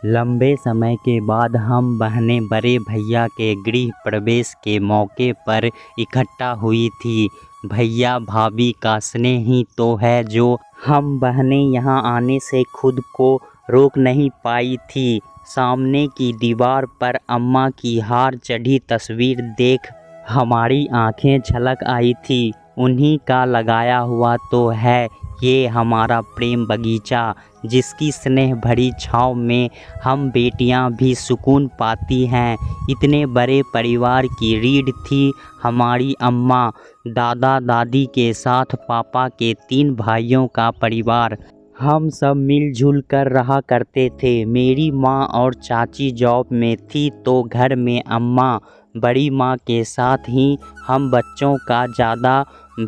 लंबे समय के बाद हम बहनें बड़े भैया के गृह प्रवेश के मौके पर इकट्ठा हुई थी। भैया भाभी का स्नेह ही तो है जो हम बहनें यहाँ आने से खुद को रोक नहीं पाई थी। सामने की दीवार पर अम्मा की हार चढ़ी तस्वीर देख हमारी आंखें छलक आई थी। उन्हीं का लगाया हुआ तो है ये हमारा प्रेम बगीचा, जिसकी स्नेह भरी छाँव में हम बेटियां भी सुकून पाती हैं। इतने बड़े परिवार की रीढ़ थी हमारी अम्मा, दादा दादी के साथ पापा के 3 भाइयों का परिवार। हम सब मिलजुल कर रहा करते थे। मेरी माँ और चाची जॉब में थी तो घर में अम्मा बड़ी माँ के साथ ही हम बच्चों का ज़्यादा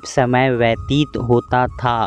समय व्यतीत होता था।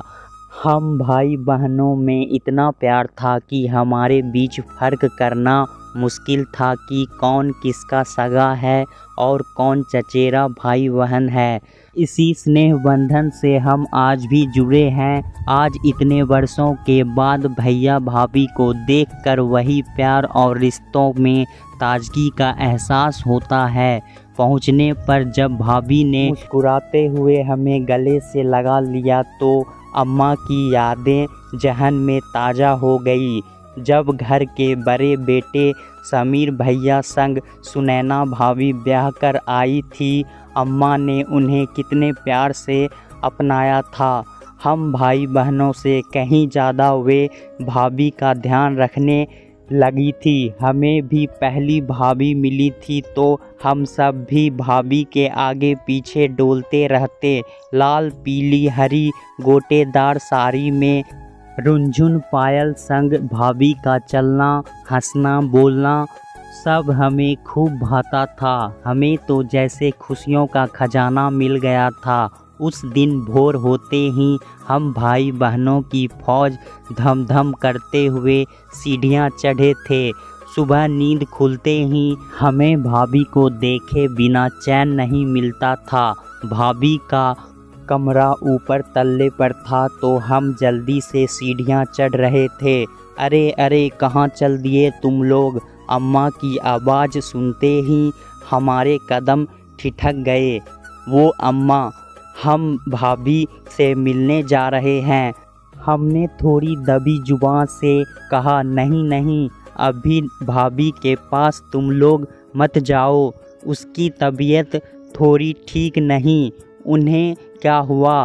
हम भाई बहनों में इतना प्यार था कि हमारे बीच फ़र्क करना मुश्किल था कि कौन किसका सगा है और कौन चचेरा भाई बहन है। इसी स्नेह बंधन से हम आज भी जुड़े हैं। आज इतने वर्षों के बाद भैया भाभी को देखकर वही प्यार और रिश्तों में ताजगी का एहसास होता है। पहुंचने पर जब भाभी ने मुस्कुराते हुए हमें गले से लगा लिया तो अम्मा की यादें जहन में ताज़ा हो गई। जब घर के बड़े बेटे समीर भैया संग सुनैना भाभी ब्याह कर आई थी, अम्मा ने उन्हें कितने प्यार से अपनाया था। हम भाई बहनों से कहीं ज़्यादा वे भाभी का ध्यान रखने लगी थी। हमें भी पहली भाभी मिली थी तो हम सब भी भाभी के आगे पीछे डोलते रहते। लाल पीली हरी गोटेदार साड़ी में रुनझुन पायल संग भाभी का चलना, हंसना, बोलना सब हमें खूब भाता था। हमें तो जैसे खुशियों का खजाना मिल गया था। उस दिन भोर होते ही हम भाई बहनों की फौज धम धम करते हुए सीढ़ियां चढ़े थे। सुबह नींद खुलते ही हमें भाभी को देखे बिना चैन नहीं मिलता था। भाभी का कमरा ऊपर तल्ले पर था तो हम जल्दी से सीढ़ियां चढ़ रहे थे। अरे अरे कहाँ चल दिए तुम लोग? अम्मा की आवाज़ सुनते ही हमारे कदम ठिठक गए। वो अम्मा, हम भाभी से मिलने जा रहे हैं। हमने थोड़ी दबी जुबान से कहा, नहीं नहीं, अभी भाभी के पास तुम लोग मत जाओ, उसकी तबीयत थोड़ी ठीक नहीं। उन्हें क्या हुआ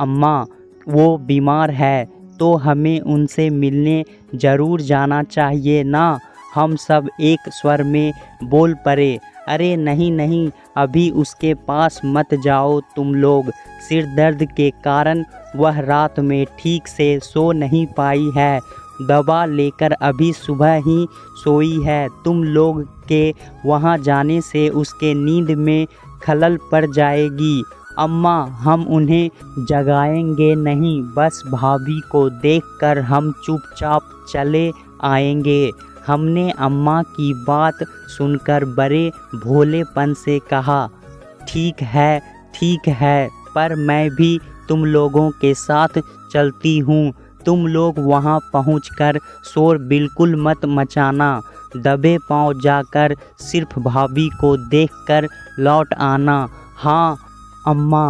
अम्मा? वो बीमार है तो हमें उनसे मिलने ज़रूर जाना चाहिए ना। हम सब एक स्वर में बोल पड़े, अरे नहीं नहीं, अभी उसके पास मत जाओ तुम लोग। सिर दर्द के कारण वह रात में ठीक से सो नहीं पाई है। दवा लेकर अभी सुबह ही सोई है। तुम लोग के वहाँ जाने से उसके नींद में खलल पड़ जाएगी। अम्मा, हम उन्हें जगाएंगे नहीं, बस भाभी को देखकर हम चुपचाप चले आएंगे। हमने अम्मा की बात सुनकर बड़े भोलेपन से कहा, ठीक है, पर मैं भी तुम लोगों के साथ चलती हूँ। तुम लोग वहाँ पहुँचकर शोर बिल्कुल मत मचाना। दबे पाँव जाकर सिर्फ भाभी को देखकर लौट आना। हाँ अम्मा।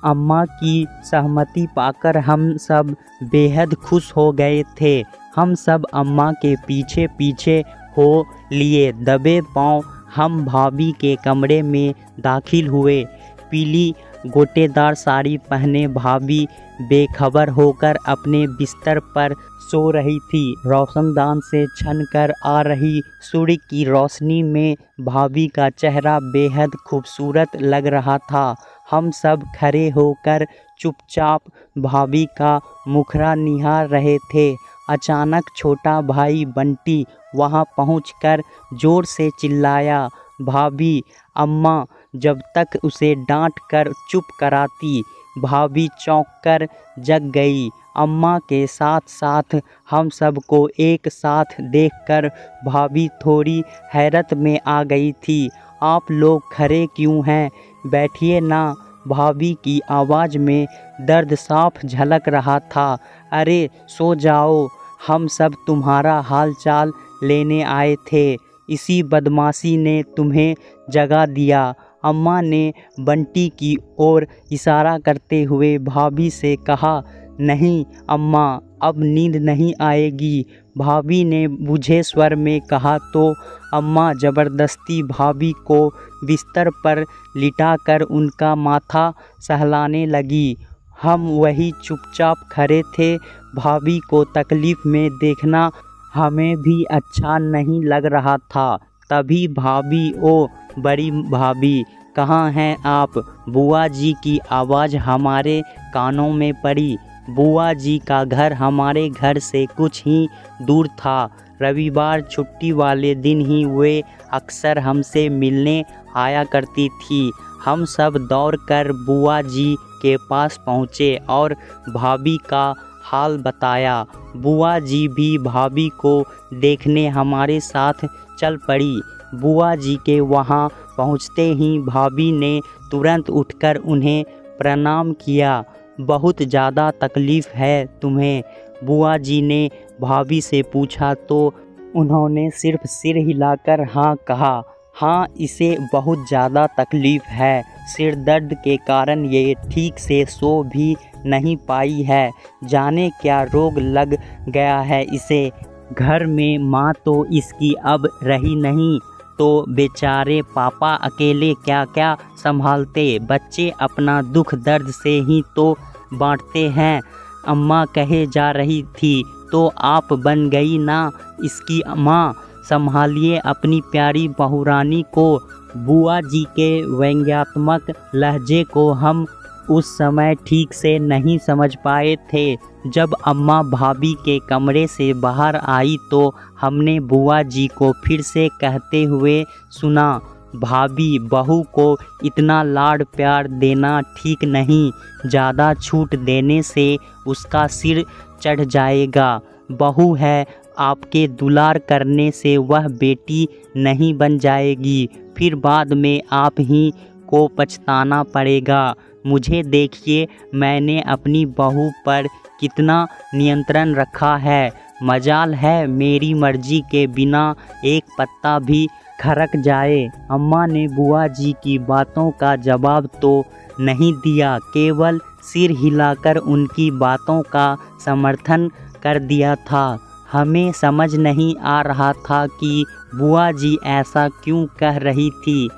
अम्मा की सहमति पाकर हम सब बेहद खुश हो गए थे। हम सब अम्मा के पीछे पीछे हो लिए। दबे पाँव हम भाभी के कमरे में दाखिल हुए। पीली गोटेदार साड़ी पहने भाभी बेखबर होकर अपने बिस्तर पर सो रही थी। रोशनदान से छनकर आ रही सूर्य की रोशनी में भाभी का चेहरा बेहद खूबसूरत लग रहा था। हम सब खड़े होकर चुपचाप भाभी का मुखड़ा निहार रहे थे। अचानक छोटा भाई बंटी वहां पहुंचकर जोर से चिल्लाया, भाभी! अम्मा जब तक उसे डांट कर चुप कराती। भाभी चौंक कर जग गई। अम्मा के साथ साथ हम सबको एक साथ देखकर भाभी थोड़ी हैरत में आ गई थी। आप लोग खड़े क्यों हैं? बैठिए ना। भाभी की आवाज़ में दर्द साफ झलक रहा था। अरे सो जाओ, हम सब तुम्हारा हाल चाल लेने आए थे। इसी बदमाशी ने तुम्हें जगा दिया। अम्मा ने बंटी की ओर इशारा करते हुए भाभी से कहा, नहीं अम्मा, अब नींद नहीं आएगी। भाभी ने बुझे स्वर में कहा तो अम्मा ज़बरदस्ती भाभी को बिस्तर पर लिटाकर उनका माथा सहलाने लगी। हम वही चुपचाप खड़े थे। भाभी को तकलीफ़ में देखना हमें भी अच्छा नहीं लग रहा था। तभी भाभी, ओ बड़ी भाभी, कहाँ हैं आप? बुआ जी की आवाज़ हमारे कानों में पड़ी। बुआ जी का घर हमारे घर से कुछ ही दूर था। रविवार छुट्टी वाले दिन ही वे अक्सर हमसे मिलने आया करती थी। हम सब दौड़कर बुआ जी के पास पहुँचे और भाभी का हाल बताया। बुआ जी भी भाभी को देखने हमारे साथ चल पड़ी। बुआ जी के वहाँ पहुँचते ही भाभी ने तुरंत उठकर उन्हें प्रणाम किया। बहुत ज़्यादा तकलीफ़ है तुम्हें? बुआ जी ने भाभी से पूछा तो उन्होंने सिर्फ सिर हिलाकर हाँ कहा। हाँ, इसे बहुत ज़्यादा तकलीफ़ है। सिर दर्द के कारण ये ठीक से सो भी नहीं पाई है। जाने क्या रोग लग गया है इसे। घर में माँ तो इसकी अब रही नहीं, तो बेचारे पापा अकेले क्या क्या संभालते। बच्चे अपना दुख दर्द से ही तो बांटते हैं। अम्मा कहे जा रही थी तो आप बन गई ना इसकी माँ। संभालिए अपनी प्यारी बहुरानी को। बुआ जी के व्यंग्यात्मक लहजे को हम उस समय ठीक से नहीं समझ पाए थे। जब अम्मा भाभी के कमरे से बाहर आई तो हमने बुआ जी को फिर से कहते हुए सुना, भाभी, बहू को इतना लाड प्यार देना ठीक नहीं। ज़्यादा छूट देने से उसका सिर चढ़ जाएगा। बहू है, आपके दुलार करने से वह बेटी नहीं बन जाएगी। फिर बाद में आप ही को पछताना पड़ेगा। मुझे देखिए, मैंने अपनी बहू पर कितना नियंत्रण रखा है। मजाल है मेरी मर्जी के बिना एक पत्ता भी खरक जाए। अम्मा ने बुआ जी की बातों का जवाब तो नहीं दिया, केवल सिर हिलाकर उनकी बातों का समर्थन कर दिया था। हमें समझ नहीं आ रहा था कि बुआ जी ऐसा क्यों कह रही थी।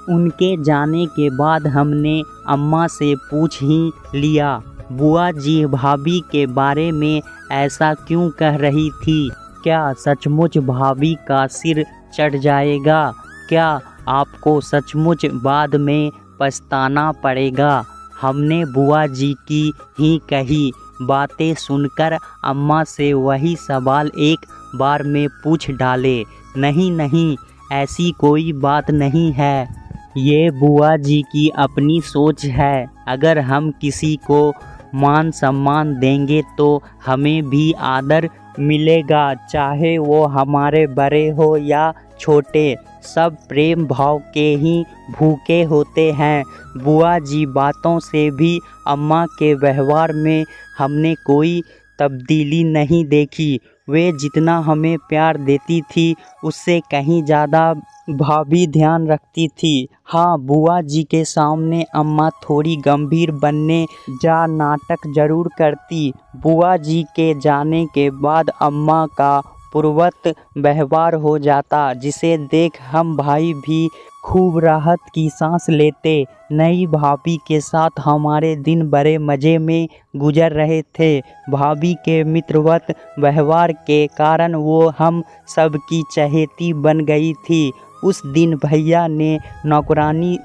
उनके जाने के बाद हमने अम्मा से पूछ ही लिया, बुआ जी भाभी के बारे में ऐसा क्यों कह रही थी? क्या सचमुच भाभी का सिर चढ़ जाएगा? क्या आपको सचमुच बाद में पछताना पड़ेगा? हमने बुआ जी की ही कही बातें सुनकर अम्मा से वही सवाल एक बार में पूछ डाले। नहीं नहीं, ऐसी कोई बात नहीं है। ये बुआ जी की अपनी सोच है। अगर हम किसी को मान सम्मान देंगे तो हमें भी आदर मिलेगा, चाहे वो हमारे बड़े हो या छोटे। सब प्रेम भाव के ही भूखे होते हैं। बुआ जी बातों से भी अम्मा के व्यवहार में हमने कोई तब्दीली नहीं देखी। वे जितना हमें प्यार देती थी उससे कहीं ज़्यादा भाभी ध्यान रखती थी। हाँ, बुआ जी के सामने अम्मा थोड़ी गंभीर बनने जा नाटक जरूर करती। बुआ जी के जाने के बाद अम्मा का पूर्ववत व्यवहार हो जाता, जिसे देख हम भाई भी खूब राहत की सांस लेते। नई भाभी के साथ हमारे दिन बड़े मज़े में गुजर रहे थे। भाभी के मित्रवत व्यवहार के कारण वो हम सब की चहेती बन गई थी। उस दिन भैया ने नौकरानी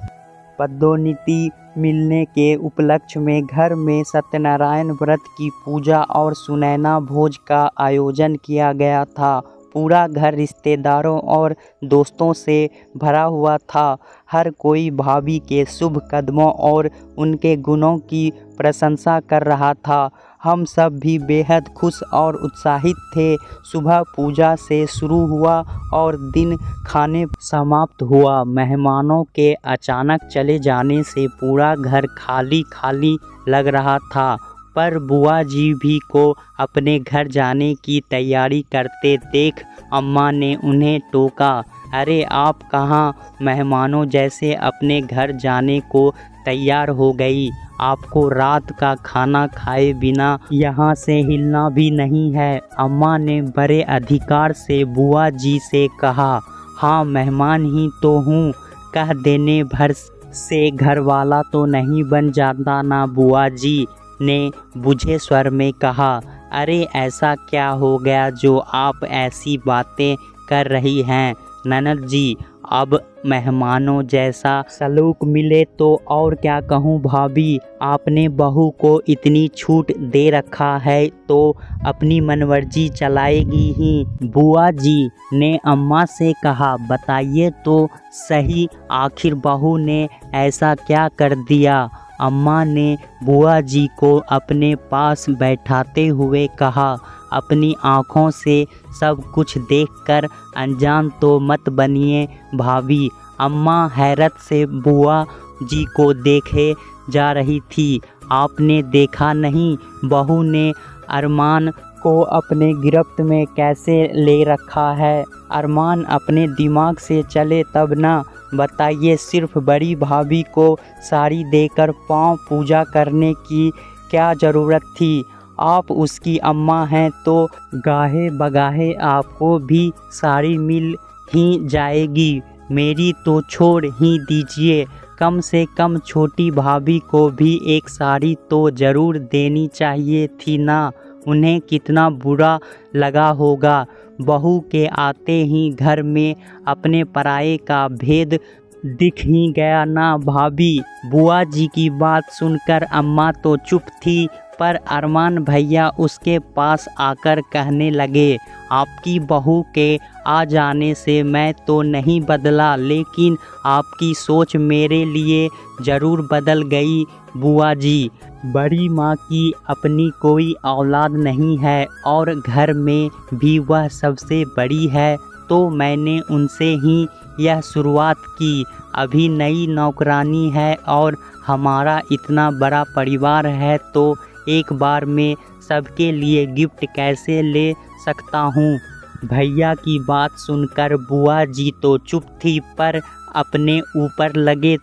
पदोन्नति मिलने के उपलक्ष्य में घर में सत्यनारायण व्रत की पूजा और सुनैना भोज का आयोजन किया गया था। पूरा घर रिश्तेदारों और दोस्तों से भरा हुआ था। हर कोई भाभी के शुभ कदमों और उनके गुणों की प्रशंसा कर रहा था। हम सब भी बेहद खुश और उत्साहित थे। सुबह पूजा से शुरू हुआ और दिन खाने समाप्त हुआ। मेहमानों के अचानक चले जाने से पूरा घर खाली खाली लग रहा था। पर बुआ जी भी को अपने घर जाने की तैयारी करते देख अम्मा ने उन्हें टोका। अरे आप कहाँ मेहमानों जैसे अपने घर जाने को तैयार हो गई? आपको रात का खाना खाए बिना यहाँ से हिलना भी नहीं है। अम्मा ने बड़े अधिकार से बुआ जी से कहा। हाँ मेहमान ही तो हूँ, कह देने भर से घर वाला तो नहीं बन जाता ना। बुआ जी ने बुझे स्वर में कहा। अरे ऐसा क्या हो गया जो आप ऐसी बातें कर रही हैं ननद जी? अब मेहमानों जैसा सलूक मिले तो और क्या कहूँ भाभी, आपने बहू को इतनी छूट दे रखा है तो अपनी मनमर्जी चलाएगी ही। बुआ जी ने अम्मा से कहा। बताइए तो सही, आखिर बहू ने ऐसा क्या कर दिया? अम्मा ने बुआ जी को अपने पास बैठाते हुए कहा। अपनी आँखों से सब कुछ देखकर अनजान तो मत बनिए भाभी। अम्मा हैरत से बुआ जी को देखे जा रही थी। आपने देखा नहीं बहू ने अरमान को अपने गिरफ्त में कैसे ले रखा है? अरमान अपने दिमाग से चले तब ना। बताइए सिर्फ बड़ी भाभी को साड़ी देकर पाँव पूजा करने की क्या ज़रूरत थी? आप उसकी अम्मा हैं तो गाहे बगाहे आपको भी साड़ी मिल ही जाएगी। मेरी तो छोड़ ही दीजिए, कम से कम छोटी भाभी को भी एक साड़ी तो ज़रूर देनी चाहिए थी ना। उन्हें कितना बुरा लगा होगा। बहू के आते ही घर में अपने पराये का भेद दिख ही गया ना भाभी। बुआ जी की बात सुनकर अम्मा तो चुप थी, पर अरमान भैया उसके पास आकर कहने लगे। आपकी बहू के आ जाने से मैं तो नहीं बदला, लेकिन आपकी सोच मेरे लिए ज़रूर बदल गई बुआ जी। बड़ी माँ की अपनी कोई औलाद नहीं है और घर में भी वह सबसे बड़ी है, तो मैंने उनसे ही यह शुरुआत की। अभी नई नौकरानी है और हमारा इतना बड़ा परिवार है तो एक बार में सबके लिए गिफ्ट कैसे ले सकता हूँ? भैया की बात सुनकर बुआ जी तो चुप थी, पर अपने ऊपर लगे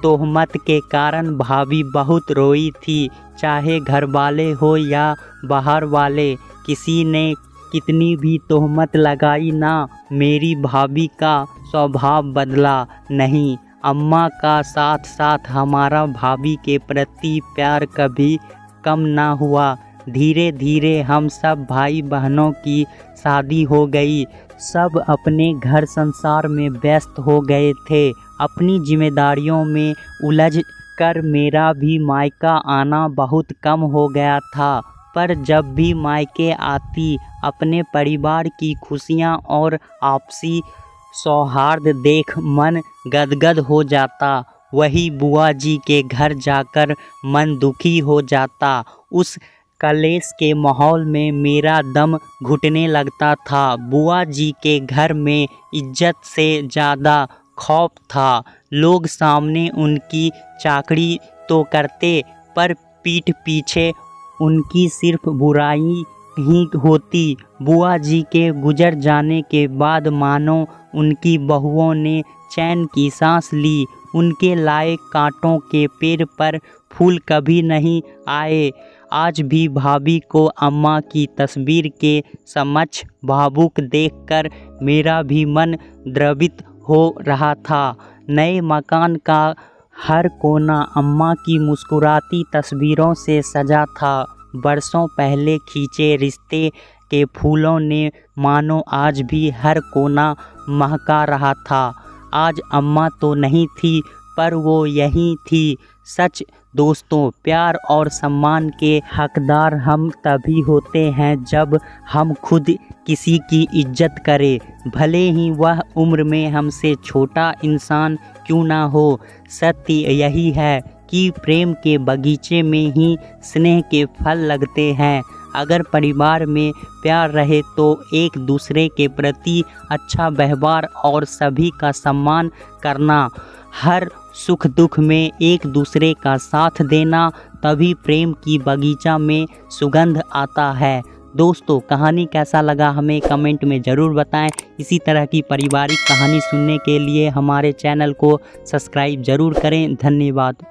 तोहमत के कारण भाभी बहुत रोई थी। चाहे घर वाले हो या बाहर वाले, किसी ने कितनी भी तोहमत लगाई ना, मेरी भाभी का स्वभाव बदला नहीं। अम्मा का साथ साथ हमारा भाभी के प्रति प्यार कभी कम ना हुआ। धीरे धीरे हम सब भाई बहनों की शादी हो गई। सब अपने घर संसार में व्यस्त हो गए थे। अपनी जिम्मेदारियों में उलझ कर मेरा भी मायका आना बहुत कम हो गया था, पर जब भी मायके आती अपने परिवार की खुशियां और आपसी सौहार्द देख मन गदगद हो जाता। वही बुआ जी के घर जाकर मन दुखी हो जाता। उस कलेश के माहौल में मेरा दम घुटने लगता था। बुआ जी के घर में इज्जत से ज़्यादा खौफ था। लोग सामने उनकी चाकरी तो करते, पर पीठ पीछे उनकी सिर्फ बुराई ही होती। बुआ जी के गुजर जाने के बाद मानो उनकी बहुओं ने चैन की सांस ली। उनके लाए कांटों के पेड़ पर फूल कभी नहीं आए। आज भी भाभी को अम्मा की तस्वीर के समक्ष भावुक देखकर मेरा भी मन द्रवित हो रहा था। नए मकान का हर कोना अम्मा की मुस्कुराती तस्वीरों से सजा था। बरसों पहले खींचे रिश्ते के फूलों ने मानो आज भी हर कोना महका रहा था। आज अम्मा तो नहीं थी, पर वो यही थी। सच दोस्तों, प्यार और सम्मान के हकदार हम तभी होते हैं जब हम खुद किसी की इज्जत करें, भले ही वह उम्र में हमसे छोटा इंसान क्यों ना हो। सत्य यही है कि प्रेम के बगीचे में ही स्नेह के फल लगते हैं। अगर परिवार में प्यार रहे तो एक दूसरे के प्रति अच्छा व्यवहार और सभी का सम्मान करना, हर सुख दुख में एक दूसरे का साथ देना, तभी प्रेम की बगीचा में सुगंध आता है। दोस्तों, कहानी कैसा लगा हमें कमेंट में ज़रूर बताएं। इसी तरह की पारिवारिक कहानी सुनने के लिए हमारे चैनल को सब्सक्राइब ज़रूर करें। धन्यवाद।